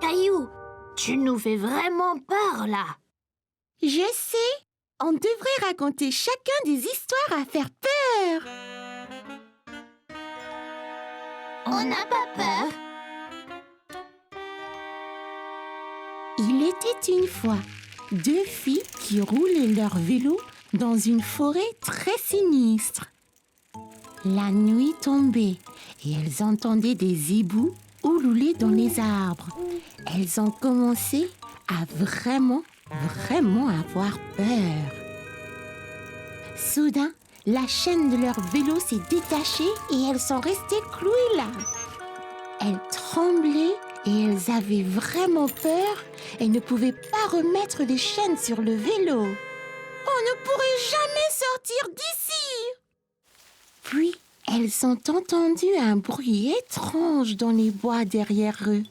Caillou, tu nous fais vraiment peur, là. Je sais, on devrait raconter chacun des histoires à faire peur. On n'a pas peur. Il était une fois 2 filles qui roulaient leur vélo dans une forêt très sinistre. La nuit tombait et elles entendaient des hiboux oulouler dans les arbres. Elles ont commencé à vraiment avoir peur. Soudain, la chaîne de leur vélo s'est détachée et elles sont restées clouées là. Elles tremblaient et elles avaient vraiment peur et ne pouvaient pas remettre les chaînes sur le vélo. On ne pourrait jamais sortir d'ici! Puis, elles ont entendu un bruit étrange dans les bois derrière eux.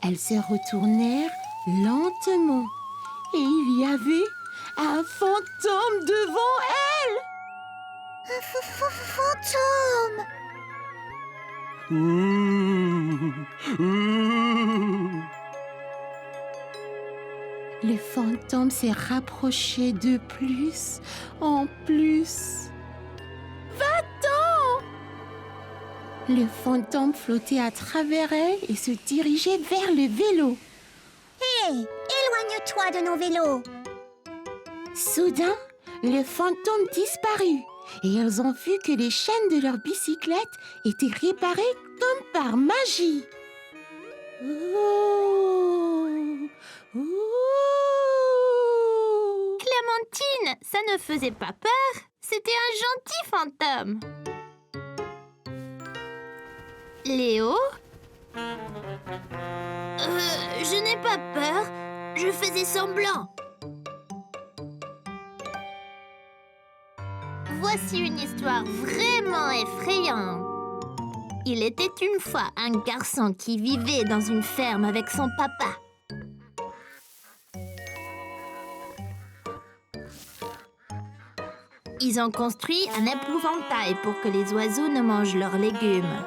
Elles se retournèrent lentement et il y avait un fantôme devant elles. Fantôme! Le fantôme s'est rapproché de plus en plus. Va-t'en! Le fantôme flottait à travers elle et se dirigeait vers le vélo. Hé, éloigne-toi de nos vélos. Soudain, le fantôme disparut et elles ont vu que les chaînes de leur bicyclette étaient réparées comme par magie. Oh, oh. Clémentine, ça ne faisait pas peur. C'était un gentil fantôme. Léo? Je n'ai pas peur. Je faisais semblant. Voici une histoire vraiment effrayante. Il était une fois un garçon qui vivait dans une ferme avec son papa. Ils ont construit un épouvantail pour que les oiseaux ne mangent leurs légumes.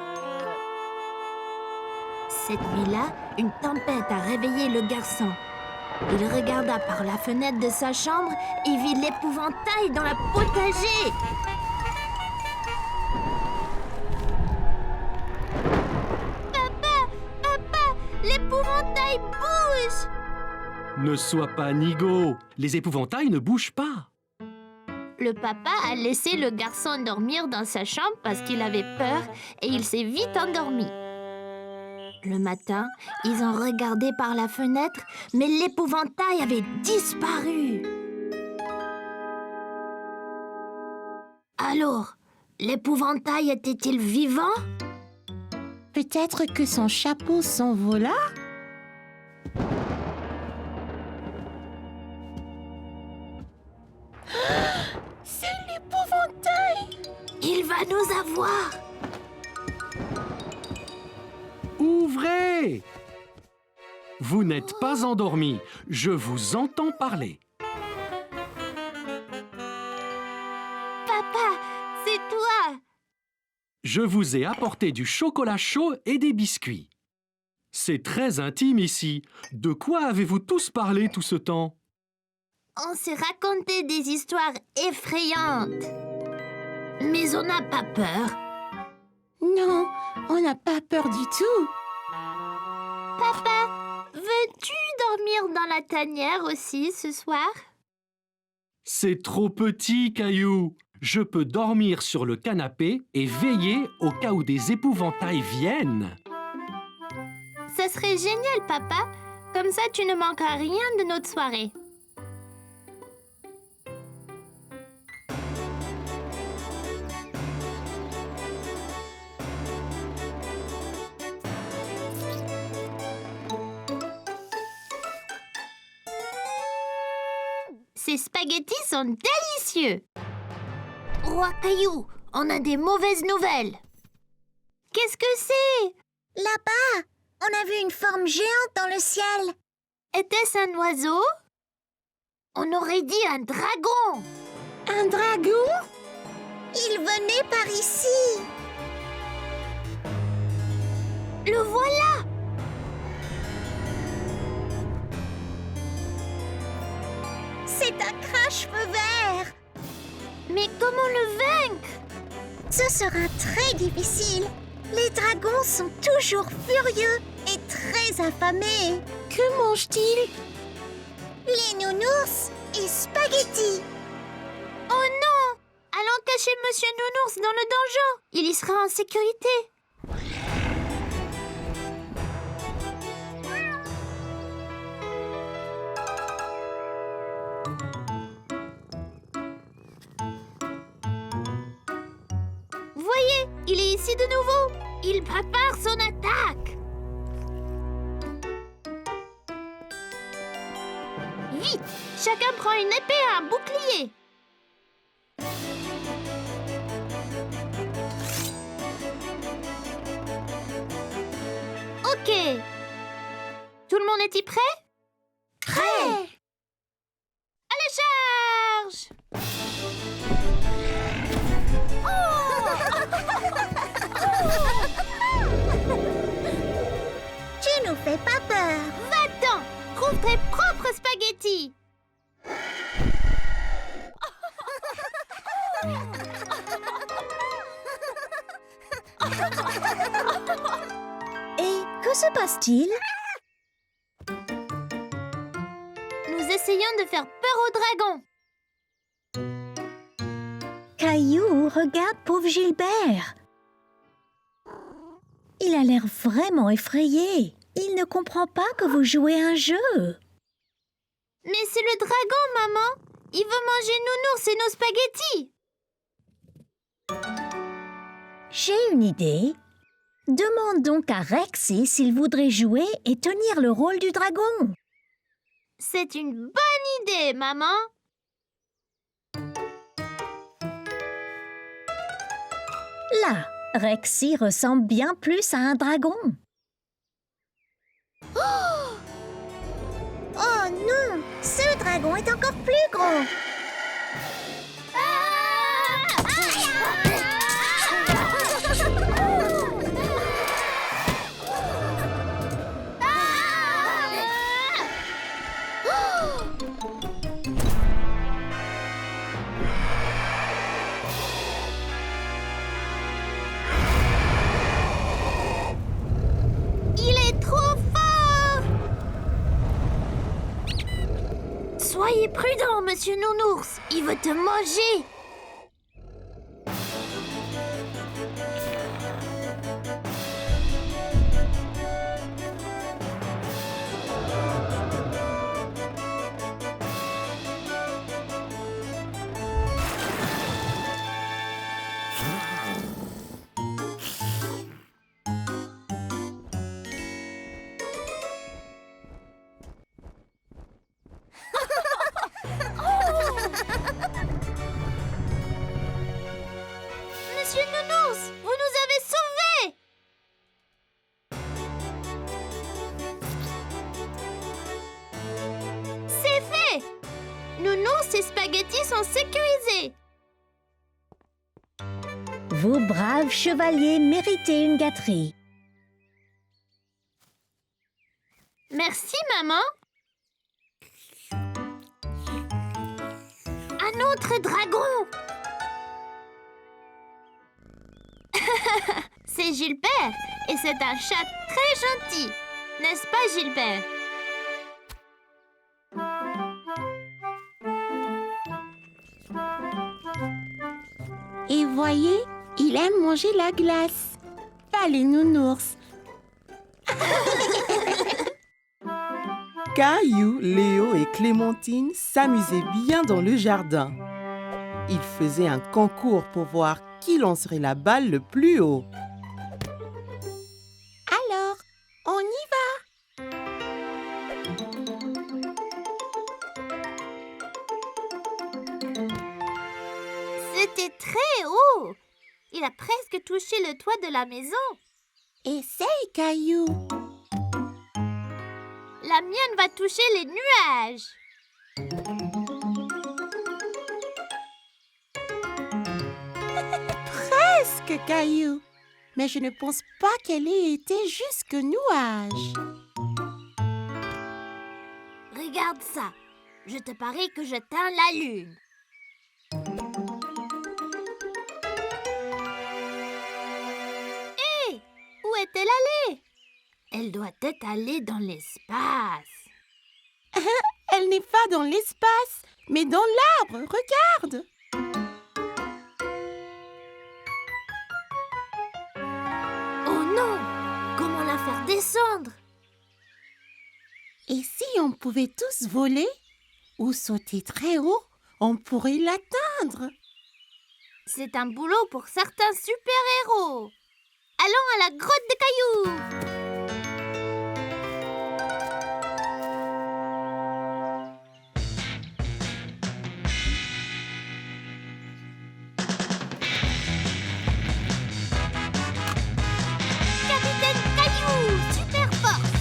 Cette nuit-là, une tempête a réveillé le garçon. Il regarda par la fenêtre de sa chambre et vit l'épouvantail dans le potager. Papa, l'épouvantail bouge! Ne sois pas nigaud, les épouvantails ne bougent pas. Le papa a laissé le garçon dormir dans sa chambre parce qu'il avait peur et il s'est vite endormi. Le matin, ils ont regardé par la fenêtre, mais l'épouvantail avait disparu. Alors, l'épouvantail était-il vivant? Peut-être que son chapeau s'envola? C'est l'épouvantail! Il va nous avoir! Ouvrez! Vous n'êtes pas endormi, je vous entends parler. Papa, c'est toi! Je vous ai apporté du chocolat chaud et des biscuits. C'est très intime ici. De quoi avez-vous tous parlé tout ce temps? On s'est raconté des histoires effrayantes. Mais on n'a pas peur. Non, on n'a pas peur du tout. Papa, veux-tu dormir dans la tanière aussi ce soir? C'est trop petit, Caillou. Je peux dormir sur le canapé et veiller au cas où des épouvantails viennent. Ça serait génial, papa. Comme ça, tu ne manqueras rien de notre soirée. Ces spaghettis sont délicieux. Roi Caillou, on a des mauvaises nouvelles. Qu'est-ce que c'est? Là-bas, on a vu une forme géante dans le ciel. Était-ce un oiseau? On aurait dit un dragon. Un dragon? Il venait par ici. Le voilà! C'est un crache-feu vert. Mais comment le vaincre? Ce sera très difficile. Les dragons sont toujours furieux et très affamés. Que mange-t-il? Les nounours et Spaghetti. Oh non! Allons cacher Monsieur Nounours dans le donjon. Il y sera en sécurité. Voyez, il est ici de nouveau. Il prépare son attaque. Vite, chacun prend une épée et un bouclier. Ok. Tout le monde est-il prêt? Prêt. Allez, charge! Tu nous fais pas peur. Va-t'en! Trouve tes propres spaghettis! Et que se passe-t-il? Nous essayons de faire peur aux dragons. Caillou regarde pauvre Gilbert. Il a l'air vraiment effrayé. Il ne comprend pas que vous jouez un jeu. Mais c'est le dragon, maman! Il veut manger Nounours et nos spaghettis! J'ai une idée. Demande donc à Rexy s'il voudrait jouer et tenir le rôle du dragon. C'est une bonne idée, maman! Là, Rexy ressemble bien plus à un dragon. Oh non! Ce dragon est encore plus gros! Il est trop fort! Soyez prudent, Monsieur Nounours. Il veut te manger. Monsieur Nounours, vous nous avez sauvés! C'est fait! Nounours et Spaghetti sont sécurisés. Vous braves chevaliers méritez une gâterie. Merci, maman. Un autre dragon! C'est Gilbert et c'est un chat très gentil. N'est-ce pas, Gilbert? Et voyez, il aime manger la glace. Pas les nounours. Caillou, Léo et Clémentine s'amusaient bien dans le jardin. Ils faisaient un concours pour voir qui lancerait la balle le plus haut. Alors, on y va. C'était très haut. Il a presque touché le toit de la maison. Essaye, Caillou. La mienne va toucher les nuages. Presque, Caillou. Mais je ne pense pas qu'elle ait été jusqu'aux nuages. Regarde ça. Je te parie que je teins la lune. Hé! Où est-elle allée? Elle doit être allée dans l'espace. Elle n'est pas dans l'espace, mais dans l'arbre. Regarde. Oh non! Comment la faire descendre? Et si on pouvait tous voler ou sauter très haut, on pourrait l'atteindre. C'est un boulot pour certains super-héros. Allons à la grotte de cailloux. Capitaine Caillou, super force.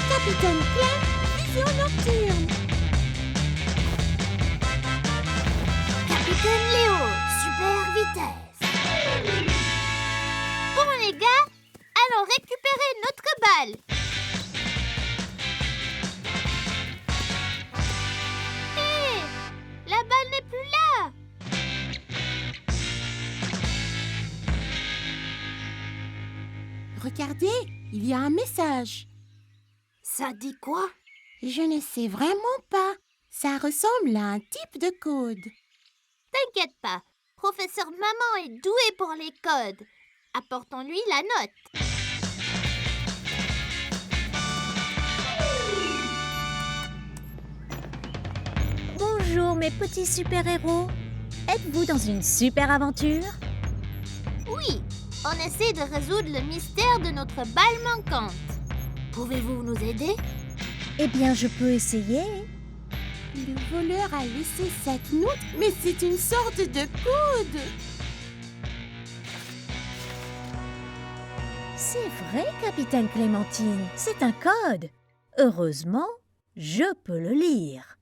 Capitaine Clem, vision nocturne. Capitaine Léo, super vitesse. Bon les gars, allons récupérer notre balle. Hé, la balle n'est plus là. Regardez, il y a un message. Ça dit quoi? Je ne sais vraiment pas. Ça ressemble à un type de code. T'inquiète pas, professeur Maman est doué pour les codes. Apportons-lui la note. Bonjour mes petits super-héros. Êtes-vous dans une super aventure? Oui, on essaie de résoudre le mystère de notre balle manquante. Pouvez-vous nous aider? Eh bien, je peux essayer. Le voleur a laissé cette note, mais c'est une sorte de code. C'est vrai, capitaine Clémentine, c'est un code. Heureusement, je peux le lire.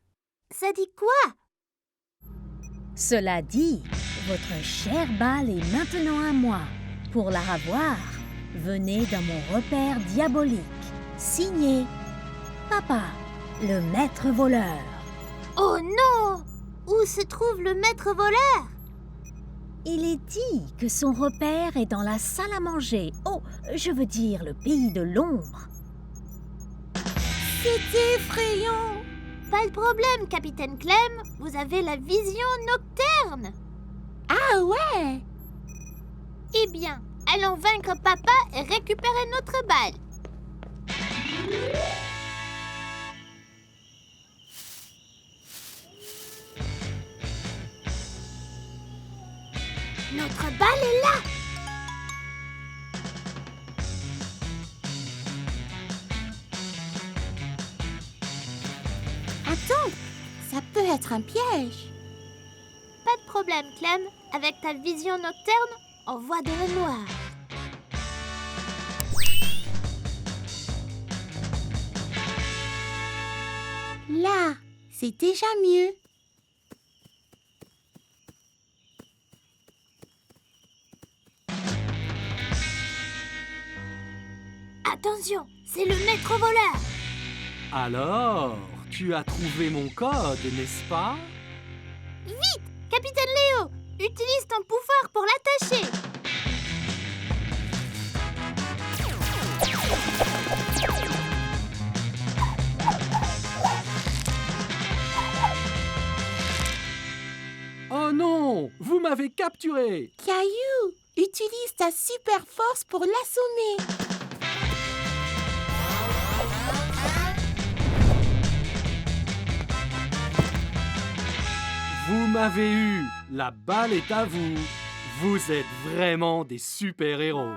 Ça dit quoi? Cela dit, votre chère balle est maintenant à moi. Pour la revoir, venez dans mon repère diabolique. Signé Papa, le maître voleur. Oh non! Où se trouve le maître voleur? Il est dit que son repère est dans la salle à manger. Oh, je veux dire le pays de l'ombre. C'est effrayant. Pas de problème, capitaine Clem. Vous avez la vision nocturne. Ah ouais. Eh bien, allons vaincre papa et récupérer notre balle. Notre balle est là. Attends, ça peut être un piège. Pas de problème, Clem. Avec ta vision nocturne, on voit dans le noir. Là, c'est déjà mieux. Attention, c'est le maître voleur. Alors, tu as trouvé mon code, n'est-ce pas? Vite, capitaine Léo, utilise ton pouvoir pour l'attacher. Oh non! Vous m'avez capturé! Caillou, utilise ta super force pour l'assommer. Vous m'avez eu! La balle est à vous! Vous êtes vraiment des super-héros!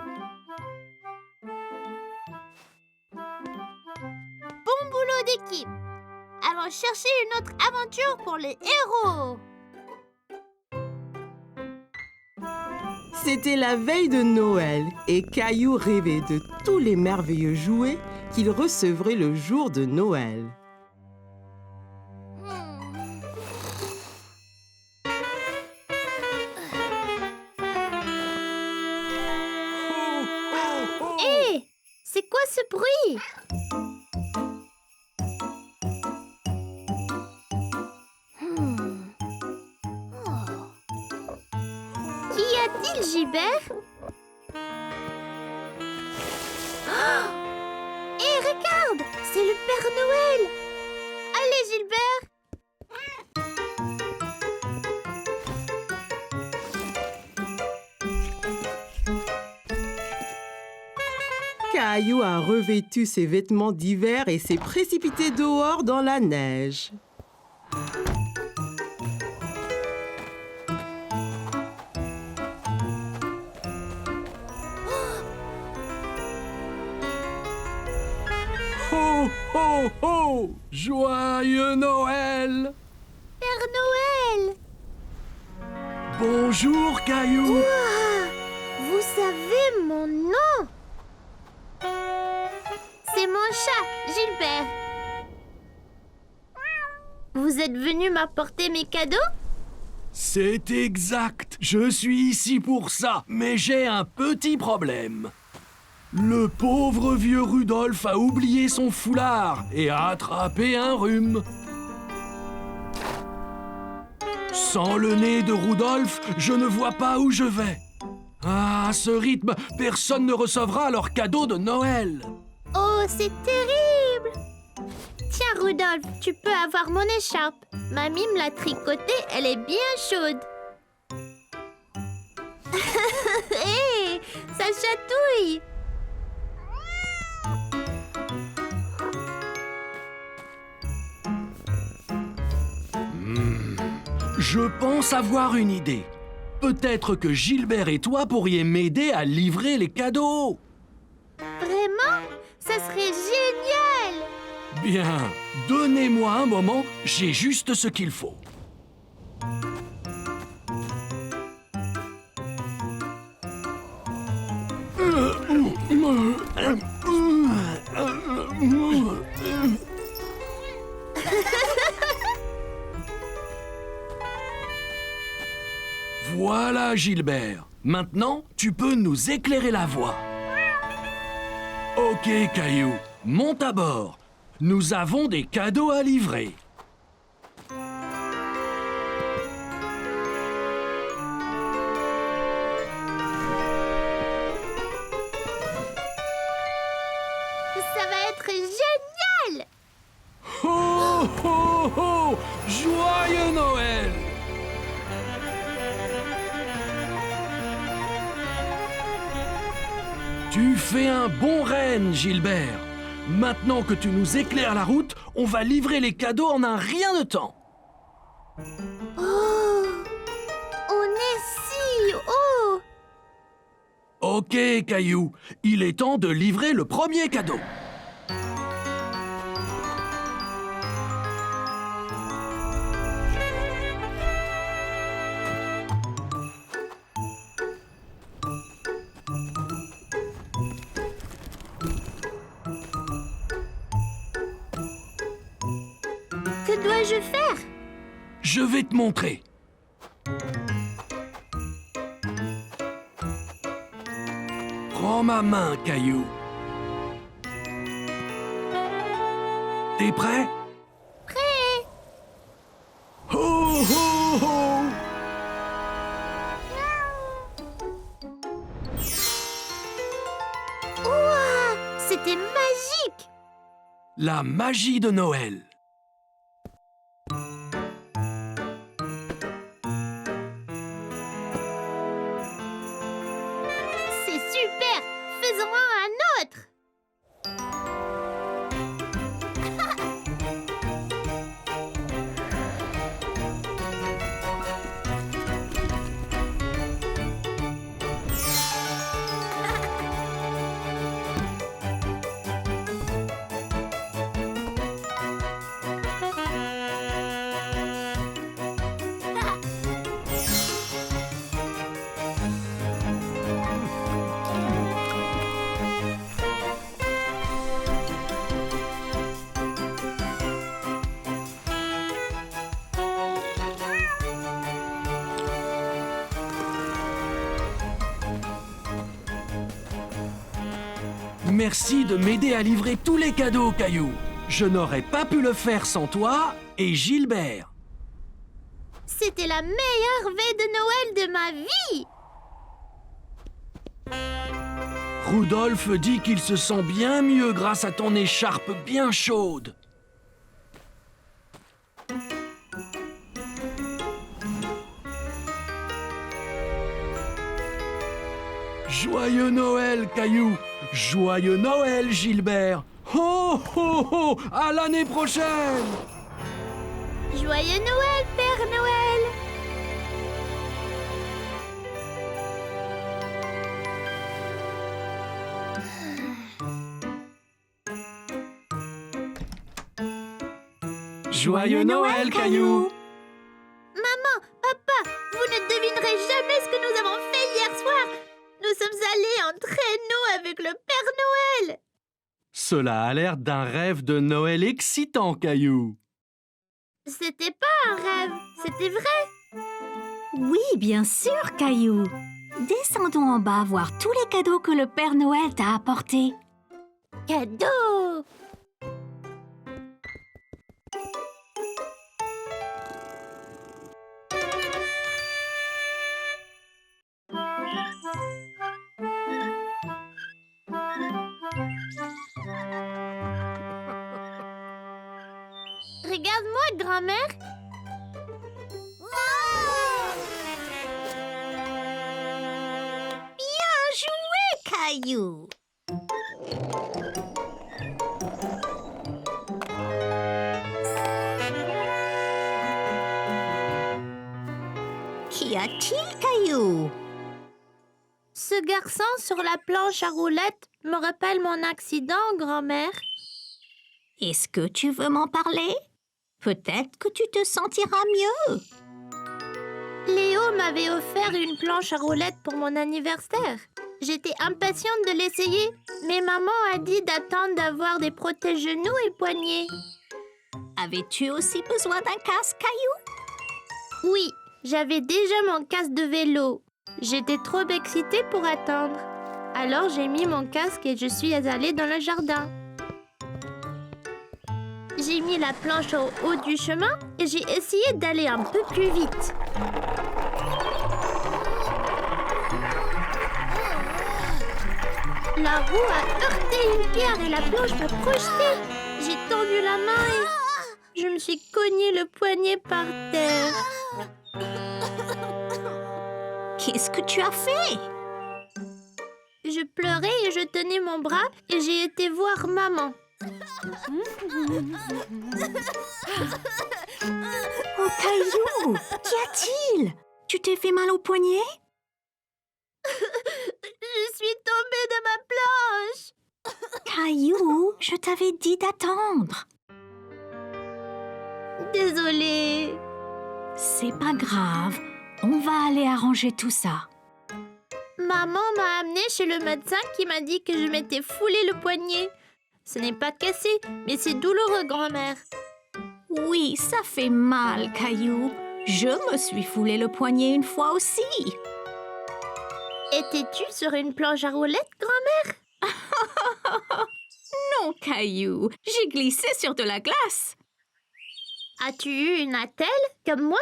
Bon boulot d'équipe. Allons chercher une autre aventure pour les héros. C'était la veille de Noël et Caillou rêvait de tous les merveilleux jouets qu'il recevrait le jour de Noël. Hé, c'est quoi ce bruit? a-t-il, Gilbert? Oh! Hé, regarde! C'est le Père Noël! Allez, Gilbert! Caillou a revêtu ses vêtements d'hiver et s'est précipité dehors dans la neige. Ho, ho, ho! Joyeux Noël! Père Noël! Bonjour, Caillou! Ouah! Vous savez mon nom? C'est mon chat, Gilbert. Vous êtes venu m'apporter mes cadeaux? C'est exact. Je suis ici pour ça, mais j'ai un petit problème. Le pauvre vieux Rudolph a oublié son foulard et a attrapé un rhume. Sans le nez de Rudolph, je ne vois pas où je vais. Ah, à ce rythme, personne ne recevra leur cadeau de Noël. Oh, c'est terrible! Tiens, Rudolph, tu peux avoir mon écharpe. Mamie me l'a tricotée, elle est bien chaude. Hé, ça chatouille! Je pense avoir une idée. Peut-être que Gilbert et toi pourriez m'aider à livrer les cadeaux. Vraiment? Ça serait génial! Bien, donnez-moi un moment, j'ai juste ce qu'il faut. Voilà, Gilbert. Maintenant, tu peux nous éclairer la voie. Ok, Caillou, monte à bord. Nous avons des cadeaux à livrer. Ça va être génial! Ho, ho, ho! Joyeux Noël! Tu fais un bon renne, Gilbert. Maintenant que tu nous éclaires la route, on va livrer les cadeaux en un rien de temps. Oh! On est si haut! Ok, Caillou, il est temps de livrer le premier cadeau. Que dois-je faire? Je vais te montrer. Prends ma main, Caillou. T'es prêt? Prêt! Ho, ho, ho! Ouah! C'était magique! La magie de Noël. C'est super! Faisons-en un autre! Merci de m'aider à livrer tous les cadeaux, Caillou. Je n'aurais pas pu le faire sans toi et Gilbert. C'était la meilleure veille de Noël de ma vie! Rudolph dit qu'il se sent bien mieux grâce à ton écharpe bien chaude. Joyeux Noël, Caillou! Joyeux Noël, Gilbert! Ho, ho, ho! À l'année prochaine! Joyeux Noël, Père Noël! Joyeux Noël, Caillou! Maman, papa, vous ne devinerez jamais ce que nous avons fait hier soir. Nous sommes allés en traîneau avec le Père Noël. Cela a l'air d'un rêve de Noël excitant, Caillou. C'était pas un rêve, c'était vrai. Oui, bien sûr, Caillou. Descendons en bas voir tous les cadeaux que le Père Noël t'a apportés. Cadeau! Regarde-moi, grand-mère. Caillou. Qu'y a-t-il, Caillou? Ce garçon sur la planche à roulettes me rappelle mon accident, grand-mère. Est-ce que tu veux m'en parler? Peut-être que tu te sentiras mieux. Léo m'avait offert une planche à roulettes pour mon anniversaire. J'étais impatiente de l'essayer, mais maman a dit d'attendre d'avoir des protège-genoux et poignets. Avais-tu aussi besoin d'un casque, Caillou? Oui, j'avais déjà mon casque de vélo. J'étais trop excitée pour attendre. Alors j'ai mis mon casque et je suis allée dans le jardin. J'ai mis la planche au haut du chemin et j'ai essayé d'aller un peu plus vite. La roue a heurté une pierre et la planche m'a projetée. J'ai tendu la main et je me suis cogné le poignet par terre. Qu'est-ce que tu as fait? Je pleurais et je tenais mon bras et j'ai été voir maman. Oh, Caillou, qu'y a-t-il? Tu t'es fait mal au poignet? Je suis tombée de ma planche. Caillou, je t'avais dit d'attendre. Désolée. C'est pas grave, on va aller arranger tout ça. Maman m'a amenée chez le médecin qui m'a dit que je m'étais foulé le poignet. Ce n'est pas cassé, mais c'est douloureux, grand-mère. Oui, ça fait mal, Caillou. Je me suis foulé le poignet une fois aussi. Étais-tu sur une planche à roulettes, grand-mère? Non, Caillou, j'ai glissé sur de la glace. As-tu eu une attelle, comme moi?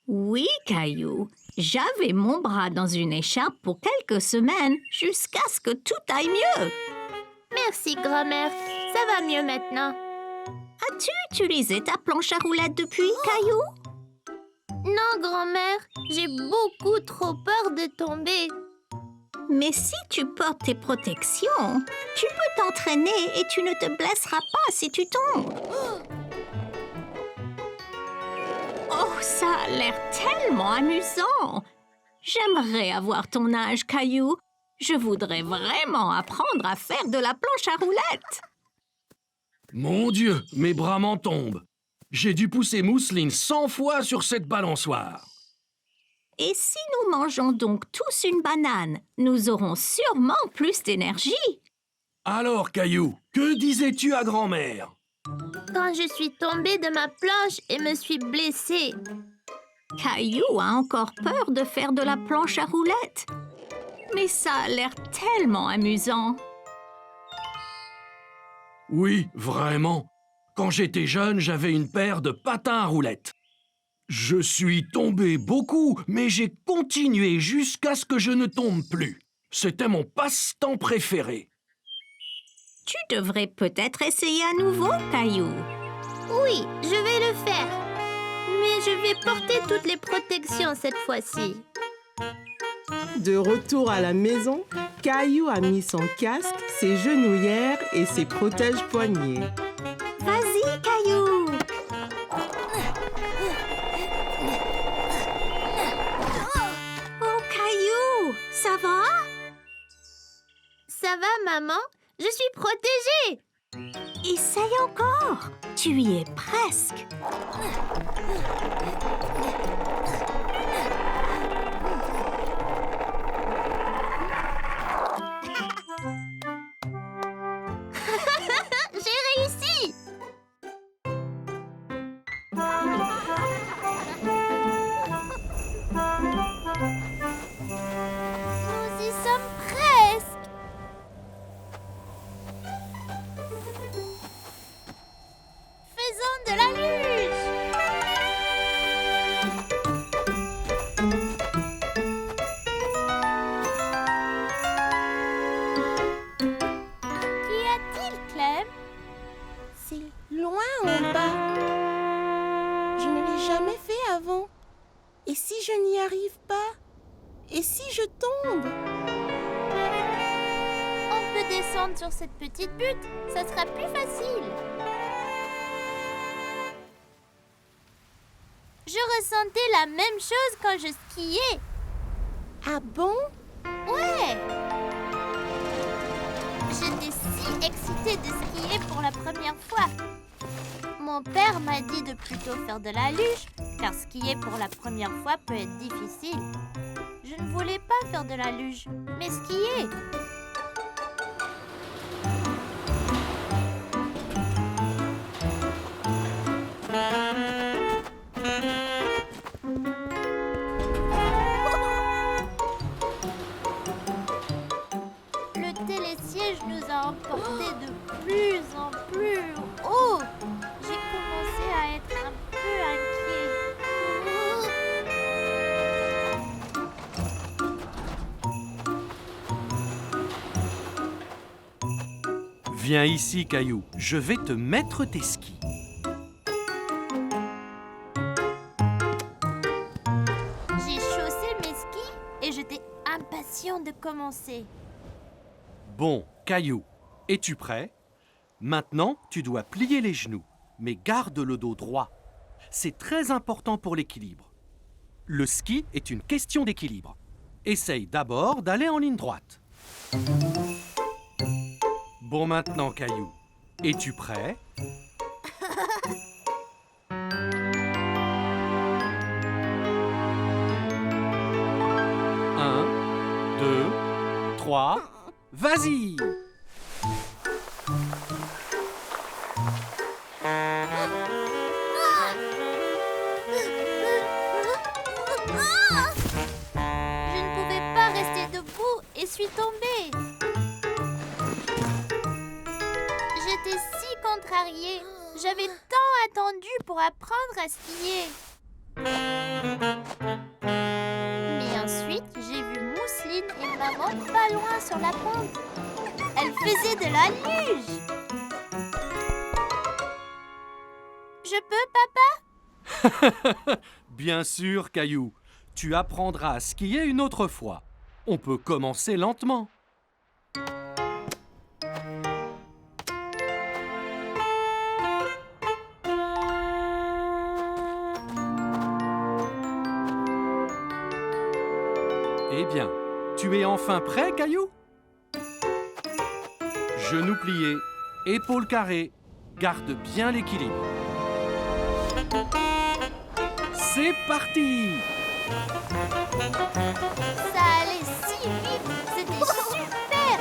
Oui, Caillou. J'avais mon bras dans une écharpe pour quelques semaines, jusqu'à ce que tout aille mieux. Merci, grand-mère. Ça va mieux maintenant. As-tu utilisé ta planche à roulettes depuis, Caillou? Non, grand-mère. J'ai beaucoup trop peur de tomber. Mais si tu portes tes protections, tu peux t'entraîner et tu ne te blesseras pas si tu tombes. Oh, ça a l'air tellement amusant! J'aimerais avoir ton âge, Caillou. Je voudrais vraiment apprendre à faire de la planche à roulettes. Mon Dieu, mes bras m'en tombent. J'ai dû pousser Mousseline 100 fois sur cette balançoire. Et si nous mangeons donc tous une banane, nous aurons sûrement plus d'énergie. Alors, Caillou, que disais-tu à grand-mère? Quand je suis tombée de ma planche et me suis blessée. Caillou a encore peur de faire de la planche à roulettes. Mais ça a l'air tellement amusant. Oui, vraiment. Quand j'étais jeune, j'avais une paire de patins à roulettes. Je suis tombé beaucoup, mais j'ai continué jusqu'à ce que je ne tombe plus. C'était mon passe-temps préféré. Tu devrais peut-être essayer à nouveau, Caillou. Oui, je vais le faire. Mais je vais porter toutes les protections cette fois-ci. De retour à la maison, Caillou a mis son casque, ses genouillères et ses protège-poignets. Vas-y, Caillou. Oh, Caillou, ça va? Ça va, maman? Je suis protégée. Essaye encore. Tu y es presque. J'ai réussi. Nous y sommes presque. Faisons de la luge. Qu'y a-t-il, Clem? C'est loin en bas. Je ne l'ai jamais fait avant. Et si je n'y arrive pas? Et si je tombe? On peut descendre sur cette petite butte. Ça sera plus facile. Je ressentais la même chose quand je skiais. Ah bon? Ouais. J'étais si excitée de skier pour la première fois. Mon père m'a dit de plutôt faire de la luge, car skier pour la première fois peut être difficile. Je ne voulais pas faire de la luge, mais skier. Le télésiège nous a emportés de plus en plus haut. J'ai commencé à être un peu inquiet. Viens ici, Caillou. Je vais te mettre tes skis. J'ai chaussé mes skis et j'étais impatient de commencer. Bon, Caillou, es-tu prêt? Maintenant, tu dois plier les genoux, mais garde le dos droit. C'est très important pour l'équilibre. Le ski est une question d'équilibre. Essaye d'abord d'aller en ligne droite. Bon, maintenant, Caillou, es-tu prêt? Un, deux, trois, vas-y! Je ne pouvais pas rester debout et suis tombée. J'étais si contrariée. J'avais tant attendu pour apprendre à skier. Mais ensuite, j'ai vu Mousseline et maman pas loin sur la pente. Elles faisaient de la luge. Je peux, papa? Bien sûr, Caillou. Tu apprendras à skier une autre fois. On peut commencer lentement. Eh bien, tu es enfin prêt, Caillou? Genoux pliés, épaules carrées, garde bien l'équilibre. C'est parti! Ça allait si vite, c'était super!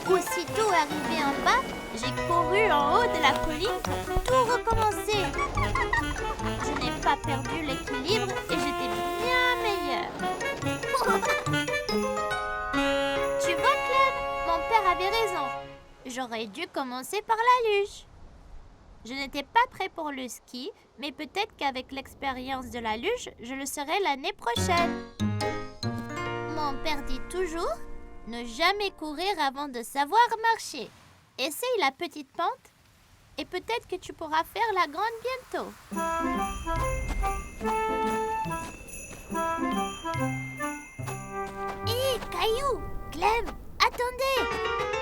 Aussitôt arrivé en bas, j'ai couru en haut de la colline pour tout recommencer. Je n'ai pas perdu l'équilibre et j'étais bien meilleure. Tu vois, Clem, mon père avait raison. J'aurais dû commencer par la luge. Je n'étais pas prêt pour le ski, mais peut-être qu'avec l'expérience de la luge, je le serai l'année prochaine. Mon père dit toujours, Ne jamais courir avant de savoir marcher. Essaye la petite pente et peut-être que tu pourras faire la grande bientôt. Hé, Caillou, Clem, attendez!